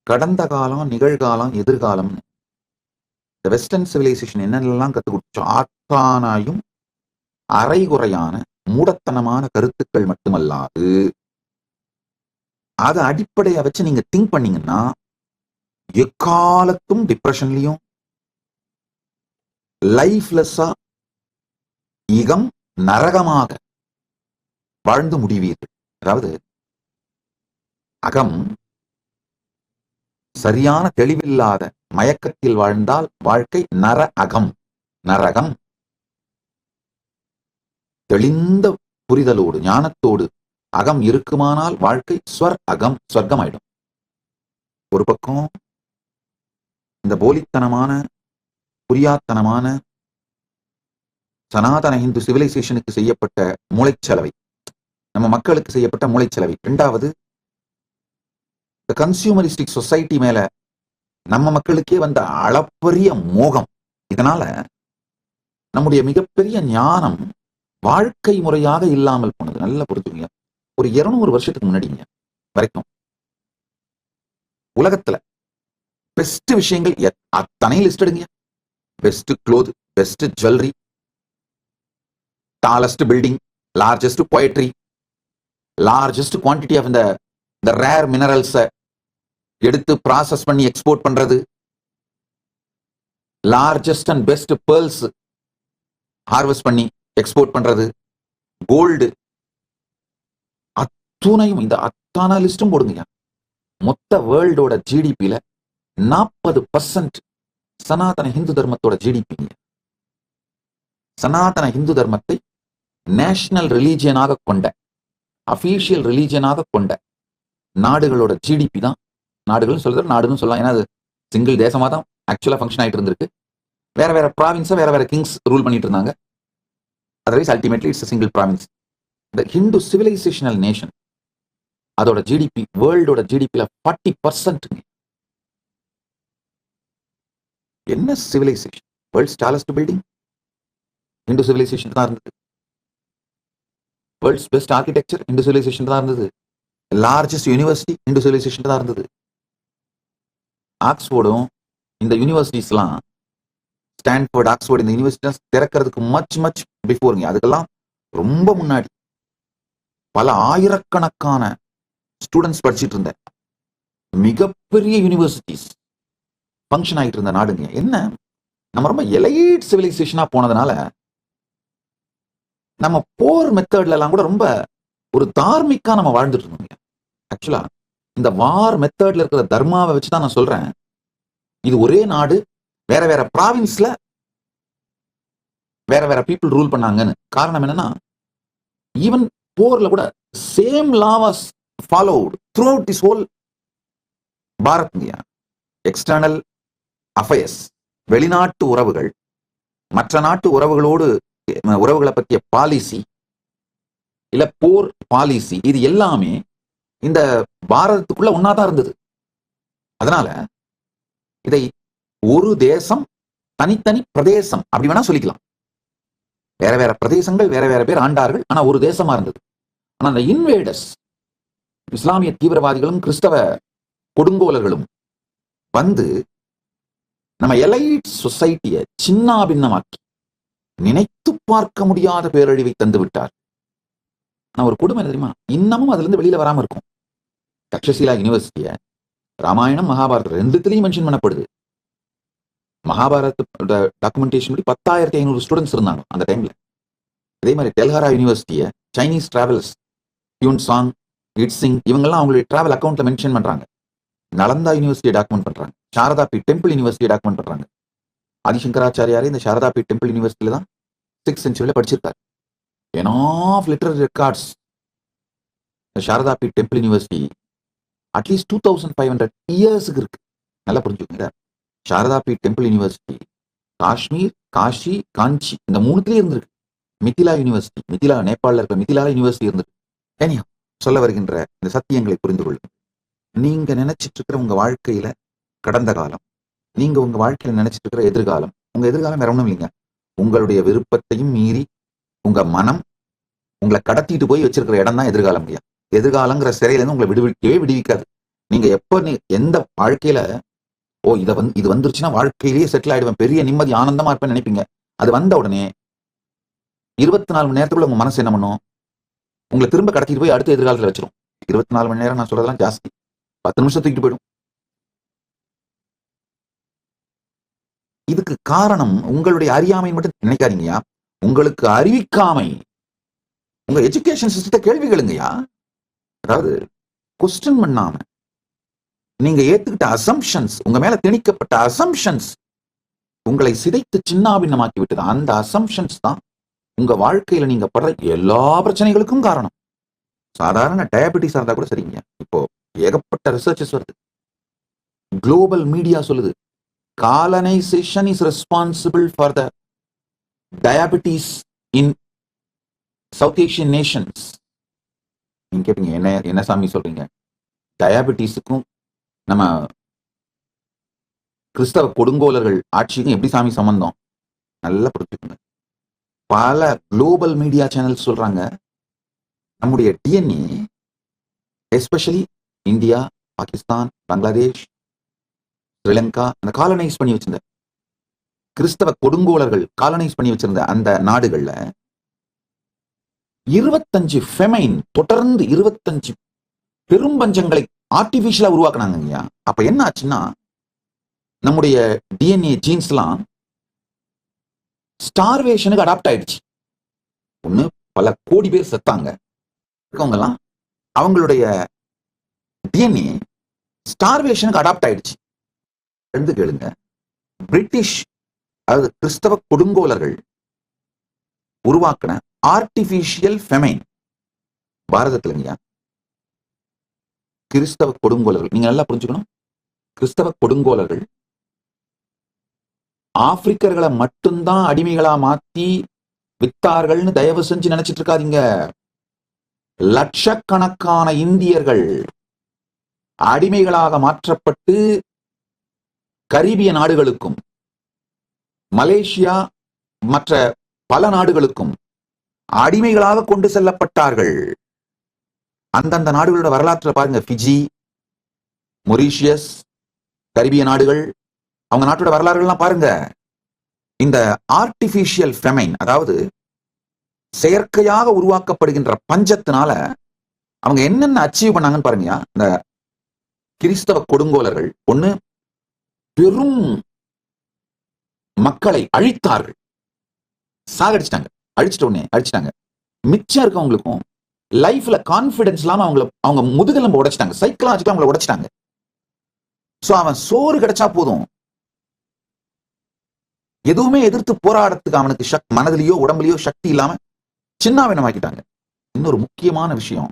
கடந்த காலம், நிகழ்காலம், எதிர்காலம். இந்த வெஸ்டர்ன் சிவிலைசேஷன் என்னென்னலாம் கற்றுக் கொடுத்தோ ஆற்றானாயும் அரைகுறையான மூடத்தனமான கருத்துக்கள் மட்டுமல்லாது அதை அடிப்படையா வச்சு நீங்க திங்க் பண்ணீங்கன்னா எக்காலத்தும் டிப்ரெஷன்லயும் லைஃப்லெஸ்ஸா இகம் நரகமாக வாழ்ந்து முடிவீர்கள். அதாவது அகம் சரியான தெளிவில்லாத மயக்கத்தில் வாழ்ந்தால் வாழ்க்கை நரகம். தெளிந்த புரிதலோடு ஞானத்தோடு அகம் இருக்குமானால் வாழ்க்கை சொர்க்கமாயிடும். ஒரு பக்கம் இந்த போலித்தனமான புரியாத்தனமான சனாதன இந்து சிவிலைசேஷனுக்கு செய்யப்பட்ட மூளைச்சலவை, நம்ம மக்களுக்கு செய்யப்பட்ட மூளைச்சலவை. இரண்டாவது, இந்த கன்சியூமரிஸ்டிக் சொசைட்டி மேல நம்ம மக்களுக்கே வந்த அளப்பரிய மோகம். இதனால நம்முடைய மிகப்பெரிய ஞானம் வாழ்க்கை முறையாக இல்லாமல் போனது. நல்லா புரிஞ்சுங்க. ஒரு 200 வருஷத்துக்கு முன்னாடிங்க வரைக்கும் உலகத்துல பெஸ்ட் விஷயங்கள் அத்தனை லிஸ்ட் எடுங்க. Best cloth, best jewellery, tallest building, largest poetry, largest quantity of இந்த ரேர் மினரல்ஸை எடுத்து ப்ராசஸ் பண்ணி எக்ஸ்போர்ட் பண்றது, largest and best pearls harvest பண்ணி எக்ஸ்போர்ட் பண்றது, கோல்டு, அத்துணையும் இந்த அத்தான லிஸ்டும் போடுங்க. மொத்த வேர்ல்டோட ஜிடிபியில 40% சனாதன இந்து தர்மத்தோட ஜிடிபி. சனாதன இந்து தர்மத்தை நேஷனல் ரிலீஜியனாக கொண்ட, அபிஷியல் ரிலீஜியனாக கொண்ட நாடுகளோட ஜிடிபி தான். நாடுகள் சொல்றது நாடுன்னு சொல்லலாம், ஏன்னா அது சிங்கிள் தேசமா தான் ஆக்சுவலா ஃபங்க்ஷன் ஆயிட்டு இருந்திருக்கு. வேற வேற ப்ராவின்ஸை வேற வேற கிங்ஸ் ரூல் பண்ணிட்டு இருந்தாங்க. Otherwise ultimately it's single province. இந்த ஹிந்து சிவிலைசேஷனல் நேஷன் அதோட ஜிடிபி வேர்ல்டோட ஜிடிபியில 40%. என்ன civilisation? World's tallest building Hindu civilisation தான் இருந்தது. World's best architecture Hindu civilisation தான் இருந்தது. லார்ஜஸ்ட் யூனிவர்சிட்டி இந்து சிவிலைசேஷன் தான் இருந்தது. ஆக்ஸ்போர்டும் இந்த யூனிவர்சிட்டிஸ்லாம், ஸ்டான்ஃபோர்ட், ஆக்ஸ்போர்ட், இந்த யூனிவர்சிட்டிஸ் திறக்கிறதுக்கு மச் பிஃபோருங்க. அதுக்கெல்லாம் ரொம்ப முன்னாடி பல ஆயிரக்கணக்கான ஸ்டூடெண்ட்ஸ் படிச்சுட்டு இருந்த மிகப்பெரிய யூனிவர்சிட்டிஸ் ஃபங்க்ஷன் ஆகிட்டு இருந்த நாடுங்க. என்ன, நம்ம ரொம்ப எலைட் சிவிலைசேஷனா போனதுனால நம்ம போர் மெத்தட்ல எல்லாம் கூட ரொம்ப ஒரு தார்மிக்கா நம்ம வாழ்ந்துட்டு இருந்தோம். ஆக்சுவலா இந்த வார் மெத்தட்ல இருக்கிற தர்மாவை வச்சுதான் நான் சொல்றேன், இது ஒரே நாடு, வேற வேற ப்ராவின்ஸ்ல வேற வேற பீப்புள் ரூல் பண்ணாங்கன்னு. காரணம் என்னன்னா, ஈவன் போர்ல கூட same law was followed through out this whole Bharat. External affairs, வெளிநாட்டு உறவுகள், மற்ற நாட்டு உறவுகளை பற்றிய பாலிசி, இல்ல போர் பாலிசி, இது எல்லாமே இந்த பாரதத்துக்குள்ள ஒன்னாதான் இருந்தது. அதனால இதை ஒரு தேசம், தனித்தனி பிரதேசம் அப்படி வேணா சொல்லிக்கலாம். வேற வேற பிரதேசங்கள், வேற வேற பேர் ஆண்டார்கள், ஆனா ஒரு தேசமா இருந்தது. ஆனா அந்த இன்வேடர்ஸ், இஸ்லாமிய தீவிரவாதிகளும் கிறிஸ்தவ கொடுங்கோலர்களும் வந்து நம்ம எலைட் சொசைட்டியை சின்னாபின்னமாக்கி நினைத்து பார்க்க முடியாத பேரழிவை தந்து விட்டார். ஆனா ஒரு கொடுமை தெரியுமா, இன்னமும் அதுல இருந்து வெளியில வராம இருக்கும். தக்ஷசீலா யூனிவர்சிட்டிய ராமாயணம், மகாபாரதம் ரெண்டுத்திலையும் மென்ஷன் பண்ணப்படுது. மகாபாரத டாக்குமெண்டேஷன் படி 10,500 ஸ்டூடெண்ட்ஸ் இருந்தாங்க அந்த டைம்ல. அதே மாதிரி டெல்ஹாரா யூனிவர்சிட்டிய Chinese travels, Hiuen Tsang, I-tsing, இவங்கெல்லாம் அவங்களுடைய டிராவல் அக்கௌண்ட்ல மென்ஷன் பண்றாங்க. நலந்தா யூனிவர்சிட்டியை டாக்குமெண்ட் பண்றாங்க. சாரதா பீட் டெம்பிள் யூனிவர்சிட்டியை டாக்குமெண்ட் பண்றாங்க. ஆதிசங்கராச்சாரியாரே இந்த சாரதா பீட் டெம்பிள் யூனிவர்சிட்டியில தான் 6th செஞ்சுரியில படிச்சிருக்காரு. Of literary records. Sharada Peeth temple university அட்லீஸ்ட் 2500 இயர்ஸுக்கு இருக்கு. நல்லா புரிஞ்சுக்கோங்க. சாரதா பீட் டெம்பிள் யூனிவர்சிட்டி காஷ்மீர், காஷி, காஞ்சி இந்த 3த்துலயே இருந்திருக்கு. மிதிலா யூனிவர்சிட்டி, மிதிலா நேபாளில் இருக்கிற மிதிலா யூனிவர்சிட்டி இருந்திருக்கு. ஏனியா சொல்ல வருகின்ற இந்த சத்தியங்களை புரிந்து கொள்ளும். நீங்க நினைச்சிட்டு இருக்கிற உங்க வாழ்க்கையில கடந்த காலம், நீங்க உங்க வாழ்க்கையில நினைச்சிட்டு இருக்கிற எதிர்காலம், உங்க எதிர்காலம் வேற ஒண்ணும் இல்லைங்க. உங்களுடைய விருப்பத்தையும் மீறி உங்க மனம் உங்களை கடத்திட்டு போய் வச்சிருக்கிற இடம் தான் எதிர்காலம். எதிர்காலங்கிற சிறையில இருந்து உங்களை விடுவிக்கவே விடுவிக்காது. நீங்க எப்ப எந்த வாழ்க்கையில இது வந்துருச்சுன்னா வாழ்க்கையிலேயே செட்டில் ஆயிடுவேன், பெரிய நிம்மதி ஆனந்தமா இருப்பேன்னு நினைப்பீங்க. அது வந்த உடனே 24 மணி நேரத்துக்குள்ள உங்க மனசு என்ன பண்ணும்? உங்களை திரும்ப கடத்திட்டு போய் அடுத்த எதிர்காலத்துல வச்சிரும். 24 மணி நேரம் நான் சொல்றதெல்லாம் ஜாஸ்தி. 10 நிமிஷம் தூக்கிட்டு போயிடும். இதுக்கு காரணம் உங்களுடைய அறியாமை மட்டும் நினைக்காதீங்கயா. உங்களுக்கு அறிவிக்காமை. உங்க எஜுகேஷன் சிஸ்டத்தை கேள்வி கேளுங்கயா. அதாவது கொஸ்டின் பண்ணாம நீங்க ஏத்துக்கிட்ட அசம்ஷன்ஸ், உங்க மேல திணிக்கப்பட்ட அசம்ஷன்ஸ் உங்களை சிதைத்து சின்னாபின்னமாக்கி விட்டது. அந்த அசம்ஷன்ஸ் தான் உங்க வாழ்க்கையில நீங்க படுற எல்லா பிரச்சனைகளுக்கும் காரணம். சாதாரண டயபெட்டிஸ் இருந்தா கூட சரிங்க. இப்போ ஏகப்பட்ட ரிசர்ச்சஸ் வருது. குளோபல் மீடியா சொல்லுது, colonisation is responsible for the diabetes in South Asian Nations. நீங்க கேப்பீங்க, என்ன சாமி சொல்றீங்க? டயபெட்டிஸுக்கும் நம்ம கிறிஸ்தவ கொடுங்கோலர்கள் ஆட்சிக்கும் எப்படி சாமி சம்பந்தம்? நல்லா புரிஞ்சுக்கோங்க. பல குளோபல் மீடியா சேனல்ஸ் சொல்றாங்க, நம்முடைய DNA especially India, Pakistan, Bangladesh, Sri Lanka, அந்த காலனைஸ் பண்ணி வச்சிருந்த கிறிஸ்தவ கொடுங்கோலர்கள் காலனைஸ் பண்ணி வச்சிருந்த அந்த நாடுகள்ல 25 ஃபெமைன், தொடர்ந்து 25 பெரும் பஞ்சங்களை ஆர்டிபிஷியலா உருவாக்குனாங்க. அப்ப என்ன ஆச்சுன்னா, நம்முடைய டிஎன்ஏ ஜீன்ஸ்லாம் ஸ்டார்வேஷனுக்கு அடாப்ட் ஆயிடுச்சு. ஒண்ணு, பல கோடி பேர் செத்தாங்க. இருக்கவங்கலாம் அவங்களுடைய டிஎன்ஏ ஸ்டார்வேஷனுக்கு அடாப்ட் ஆயிடுச்சு. ரெண்டு கேளுங்க, பிரிட்டிஷ் அதாவது கிறிஸ்தவ கொடுங்கோலர்கள் உருவாக்கின ஆர்டிபிஷியல் ஃபெமைன் பாரதத்துலங்கயா. கிறிஸ்தவ கொடுங்கோலர்கள், நீங்க நல்லா புரிஞ்சுக்கணும், கிறிஸ்தவ கொடுங்கோலர்கள் ஆப்பிரிக்கர்களை மட்டும்தான் அடிமைகளா மாத்தி வித்தார்கள்னு தயவு செஞ்சு நினைச்சிட்டு இருக்காதீங்க. லட்சக்கணக்கான இந்தியர்கள் அடிமைகளாக மாற்றப்பட்டு கரீபிய நாடுகளுக்கும் மலேசியா மற்ற பல நாடுகளுக்கும் அடிமைகளாக கொண்டு செல்லப்பட்டார்கள். அந்தந்த நாடுகளோட வரலாற்றை பாருங்க. பிஜி, மொரீஷியஸ், கரீபிய நாடுகள், அவங்க நாட்டோட வரலாறுகள்லாம் பாருங்க. இந்த ஆர்டிபிஷியல் ஃபெமைன், அதாவது செயற்கையாக உருவாக்கப்படுகின்ற பஞ்சத்தினால அவங்க என்னென்ன அச்சீவ் பண்ணாங்கன்னு பாருங்க. இந்த கிறிஸ்தவ கொடுங்கோலர்கள் ஒண்ணு, பெரும் மக்களை அழித்தார்கள், சாகடிச்சிட்டாங்க. அழிச்சிட்டாங்க. மிச்சம் இருக்கவங்களுக்கும் லைஃப்ல கான்பிடன்ஸ் இல்லாம அவங்க முதுகெலும்பு உடைச்சிட்டாங்க, சைக்கலாஜிக்கலா அவங்களை உடைச்சிட்டாங்க. சோ அவன் சோறு கிடைச்சா போதும், எதுவுமே எதிர்த்து போராடத்துக்கு அவனுக்கு மனதிலேயோ உடம்புலயோ சக்தி இல்லாம சின்னாவினமாக்கிட்டாங்க. இன்னொரு முக்கியமான விஷயம்,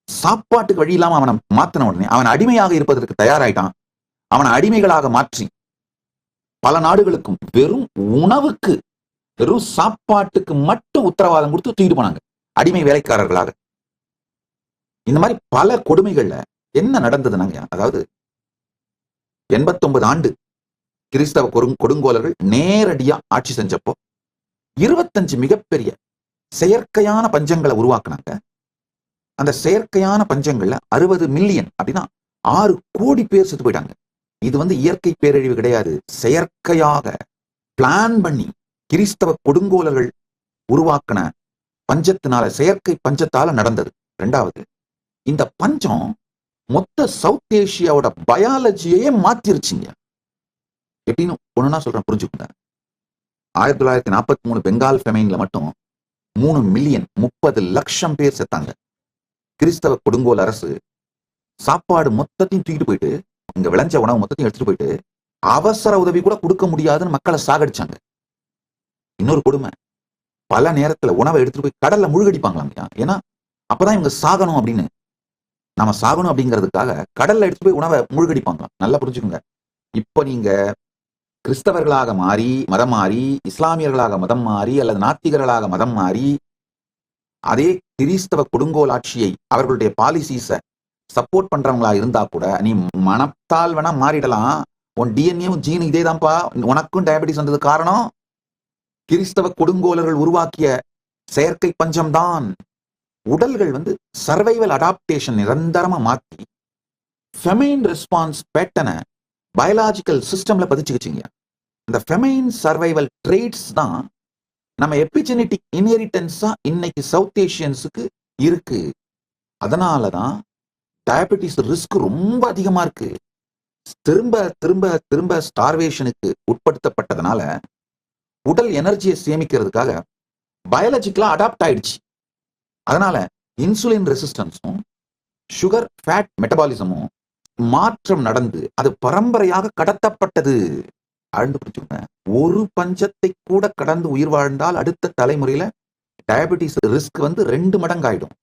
சாப்பாட்டுக்கு வழி இல்லாம அவனை மாத்தின உடனே அவன் அடிமையாக இருப்பதற்கு தயாராயிட்டான். அவனை அடிமைகளாக மாற்றி பல நாடுகளுக்கும் வெறும் உணவுக்கு, வெறும் சாப்பாட்டுக்கு மட்டும் உத்தரவாதம் கொடுத்து தூக்கிட்டு போனாங்க, அடிமை வேலைக்காரர்களாக. இந்த மாதிரி பல கொடுமைகள்ல என்ன நடந்ததுனாங்க, அதாவது 89 ஆண்டு கிறிஸ்தவ கொடுங்கோலர்கள் நேரடியா ஆட்சி செஞ்சப்போ 25 மிகப்பெரிய செயற்கையான பஞ்சங்களை உருவாக்குனாங்க. அந்த செயற்கையான பஞ்சங்கள்ல 60 மில்லியன், அப்படின்னா 6 கோடி பேர் செத்து போயிட்டாங்க. இது இயற்கை பேரழிவு கிடையாது, செயற்கையாக பிளான் பண்ணி கிறிஸ்தவ கொடுங்கோலர்கள் உருவாக்கின பஞ்சத்தினால, செயற்கை பஞ்சத்தால நடந்தது. ரெண்டாவது, இந்த பஞ்சம் மொத்த சவுத் ஏசியாவோட பயாலஜியே மாத்திருச்சுங்க. எப்படின்னு ஒண்ணுன்னா சொல்றேன், புரிஞ்சுக்கோங்க. 1943 பெங்கால் ஃபெமைன்ல மட்டும் 3 மில்லியன் 30 லட்சம் பேர் செத்தாங்க. கிறிஸ்தவ கொடுங்கோல் அரசு சாப்பாடு மொத்தத்தையும் தூக்கிட்டு போயிட்டு, இங்க விளைஞ்ச உணவு மொத்தத்தையும் எடுத்துட்டு போயிட்டு அவசர உதவி கூட கொடுக்க முடியாதுன்னு மக்களை சாகடிச்சாங்க. இன்னொரு கொடுமை, பல நேரத்துல உணவை எடுத்துட்டு போய் கடல்ல முழுகடிப்பாங்களாம். ஏன்னா அப்பதான் இவங்க சாகணும் அப்படின்னு, நாம சாகணும் அப்படிங்கிறதுக்காக கடல்ல எடுத்துட்டு போய் உணவை முழுகடிப்பாங்களாம். நல்லா புரிஞ்சுக்கோங்க. இப்ப நீங்க கிறிஸ்தவர்களாக மாறி மதம் மாறி, இஸ்லாமியர்களாக மதம் மாறி, அல்லது நாத்திகர்களாக மதம் மாறி அதே கிறிஸ்தவ கொடுங்கோல் ஆட்சியை, அவர்களுடைய பாலிசிஸ சப்போர்ட் பண்றவங்களா இருந்தா கூட நீ மனத்தால் வேணா மாறிடலாம். உன் டிஎன்ஏவும் ஜீன் இதே தான்ப்பா, உனக்கும் டயபெட்டிஸ் வந்தது காரணம் கிறிஸ்தவ கொடுங்கோலர்கள் உருவாக்கிய செயற்கை பஞ்சம்தான். உடல்கள் வந்து சர்வைவல் அடாப்டேஷன் நிரந்தரமா மாத்தி ஃபெமைன் ரெஸ்பான்ஸ் பேட்டனை பயாலாஜிக்கல் சிஸ்டம்ல பதிச்சுக்கிச்சிங்க. இந்த ஃபெமைன் சர்வைவல் ட்ரேட்ஸ் தான் நம்ம எபிஜெனட்டிக் இன்ஹெரிட்டன்ஸா இன்னைக்கு சவுத் ஏஷியன்ஸுக்கு இருக்கு. அதனாலதான் டயபெட்டிஸ் ரிஸ்க் ரொம்ப அதிகமா இருக்கு. திரும்ப திரும்ப திரும்ப ஸ்டார்வேஷனுக்கு உட்படுத்தப்பட்டதுனால உடல் எனர்ஜியை சேமிக்கிறதுக்காக பயாலஜிக்கலா அடாப்ட் ஆயிடுச்சு. அதனால இன்சுலின் ரெசிஸ்டன்ஸும் சுகர் ஃபேட் மெட்டபாலிசமும் மாற்றம் நடந்து அது பரம்பரையாக கடத்தப்பட்டது. ஆழ்ந்து பிடிச்சுங்க. ஒரு பஞ்சத்தை கூட கடந்து உயிர் வாழ்ந்தால் அடுத்த தலைமுறையில டயபெட்டிஸ் ரிஸ்க் வந்து 2 மடங்கு ஆயிடும்.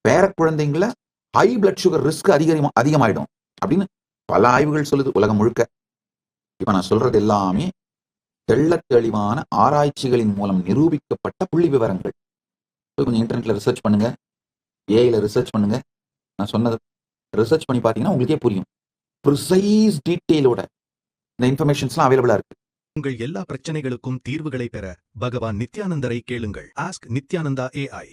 பேர குழந்தைங்கள ஹை பிளட் சுகர் ரிஸ்க் அதிகமாயிடும் அப்படின்னு பல ஆய்வுகள் சொல்லுது உலகம் முழுக்க. இப்ப நான் சொல்றது எல்லாமே தெள்ள தெளிவான ஆராய்ச்சிகளின் மூலம் நிரூபிக்கப்பட்ட புள்ளி விவரங்கள். கொஞ்சம் இன்டர்நெட்ல ரிசர்ச் பண்ணுங்க, ஏஐல ரிசர்ச் பண்ணுங்க. நான் சொன்னது ரிசர்ச் பண்ணி பார்த்தீங்கன்னா உங்களுக்கே புரியும். ப்ரிசைஸ் டீட்டெயிலோட இந்த இன்ஃபர்மேஷன்ஸ்லாம் அவைலபிளா இருக்கு. உங்கள் எல்லா பிரச்சனைகளுக்கும் தீர்வுகளை பெற பகவான் நித்யானந்தரை கேளுங்கள். Ask Nithyananda AI.